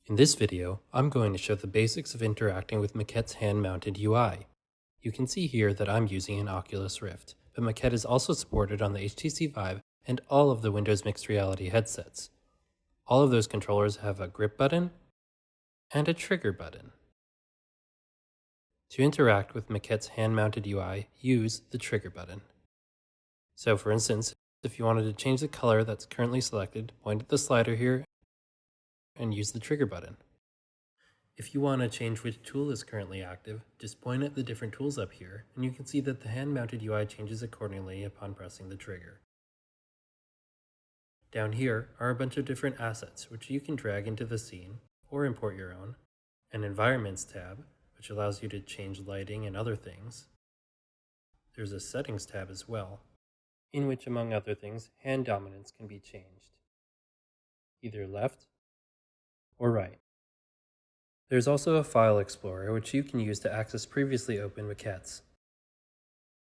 In this video, I'm going to show the basics of interacting with Maquette's hand-mounted UI. You can see here that I'm using an Oculus Rift, but Maquette is also supported on the HTC Vive and all of the Windows Mixed Reality headsets. All of those controllers have a grip button and a trigger button. To interact with Maquette's hand-mounted UI, use the trigger button. So for instance, if you wanted to change the color that's currently selected, point at the slider here and use the trigger button. If you want to change which tool is currently active, just point at the different tools up here, and you can see that the hand-mounted UI changes accordingly upon pressing the trigger. Down here are a bunch of different assets, which you can drag into the scene, or import your own, an Environments tab, which allows you to change lighting and other things. There's a Settings tab as well, in which, among other things, hand dominance can be changed, either left or right. There's also a File Explorer, which you can use to access previously open maquettes.